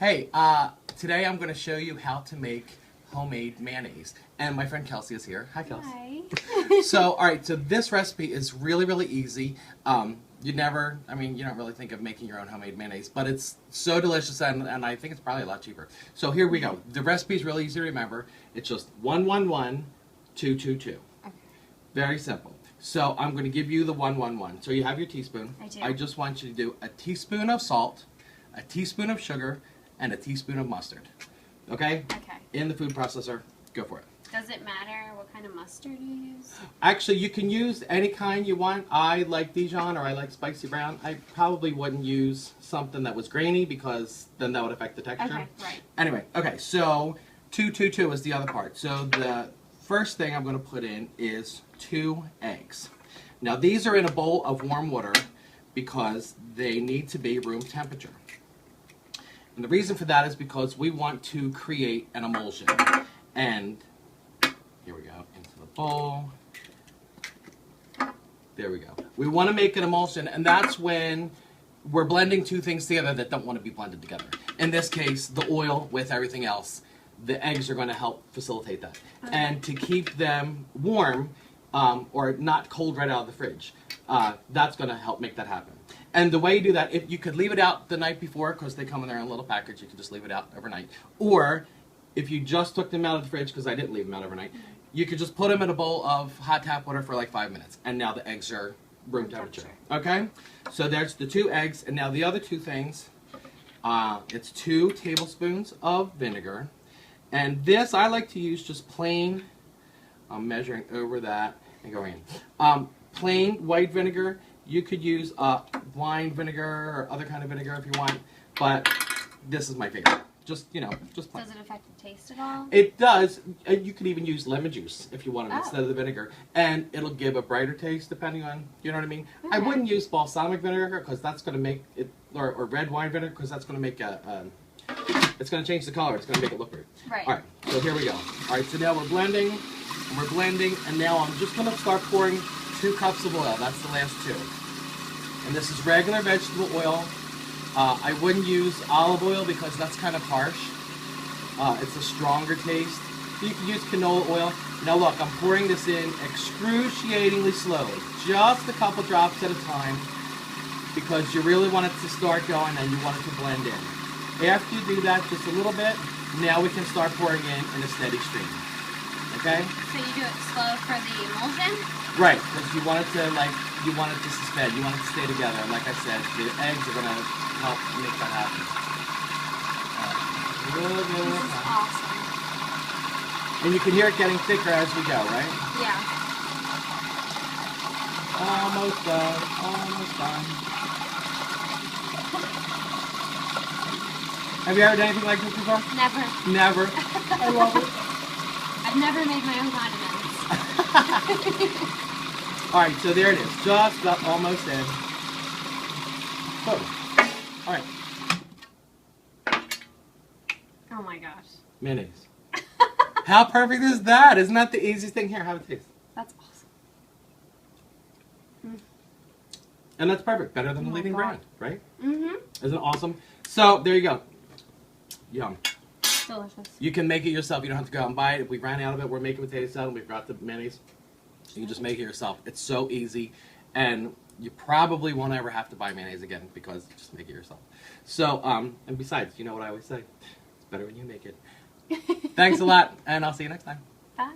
Hey, today I'm going to show you how to make homemade mayonnaise. And my friend Kelsie is here. Hi, Kelsie. Hi. So, alright, so this recipe is really, really easy. You don't really think of making your own homemade mayonnaise, but it's so delicious and I think it's probably a lot cheaper. So here we go. The recipe is really easy to remember. It's just 111 222. Okay. Very simple. So I'm going to give you the 111. So you have your teaspoon. I do. I just want you to do a teaspoon of salt, a teaspoon of sugar, and a teaspoon of mustard. Okay? Okay. In the food processor. Go for it. Does it matter what kind of mustard you use? Actually, you can use any kind you want. I like Dijon or I like spicy brown. I probably wouldn't use something that was grainy because then that would affect the texture. Okay, right. Anyway, okay, so 222 is the other part. So the first thing I'm going to put in is 2 eggs. Now these are in a bowl of warm water because they need to be room temperature. And the reason for that is because we want to create an emulsion. And here we go, into the bowl. There we go. We want to make an emulsion, and that's when we're blending two things together that don't want to be blended together. In this case, the oil with everything else. The eggs are going to help facilitate that. Okay. And to keep them warm, or not cold right out of the fridge, that's going to help make that happen. And the way you do that, if you could leave it out the night before, because they come in their own little package, you can just leave it out overnight. Or if you just took them out of the fridge, because I didn't leave them out overnight, you could just put them in a bowl of hot tap water for like 5 minutes. And now the eggs are room temperature. Okay? So there's the 2 eggs. And now the other 2 things, it's 2 tablespoons of vinegar. And this I like to use just plain, I'm measuring over that and going in. Plain white vinegar. You could use wine vinegar or other kind of vinegar if you want, but this is my favorite. Just plain. Does it affect the taste at all? It does. You could even use lemon juice if you wanted instead Oh. of the vinegar, and it'll give a brighter taste depending on, you know what I mean? Okay. I wouldn't use balsamic vinegar because that's going to make it, or red wine vinegar because that's going to make it's going to change the color. It's going to make it look weird. Right. All right, so here we go. All right, so now we're blending, and now I'm just going to start pouring 2 cups of oil. That's the last 2. And this is regular vegetable oil. I wouldn't use olive oil because that's kind of harsh. It's a stronger taste. You can use canola oil. Now look, I'm pouring this in excruciatingly slowly. Just a couple drops at a time because you really want it to start going and you want it to blend in. After you do that just a little bit, now we can start pouring in a steady stream. Okay? So you do it slow for the emulsion? Right, because you want it to suspend, you want it to stay together. And like I said, the eggs are going to help make that happen. This is awesome. And you can hear it getting thicker as we go, right? Yeah. Almost done, almost done. Have you ever done anything like this before? Never. Never. I love it. I've never made my own condiments. Alright, so there it is. Just about almost in. Boom. Alright. Oh my gosh. Mayonnaise. How perfect is that? Isn't that the easiest thing? Here, have a taste. That's awesome. And that's perfect. Better than the Oh my leading God. brand, right? Mm-hmm. Isn't it awesome? So, there you go. Yum. Delicious. You can make it yourself. You don't have to go out and buy it. If we ran out of it, we're making potato salad. We've got the mayonnaise. You can just make it yourself. It's so easy. And you probably won't ever have to buy mayonnaise again because you just make it yourself. So, and besides, you know what I always say? It's better when you make it. Thanks a lot, and I'll see you next time. Bye.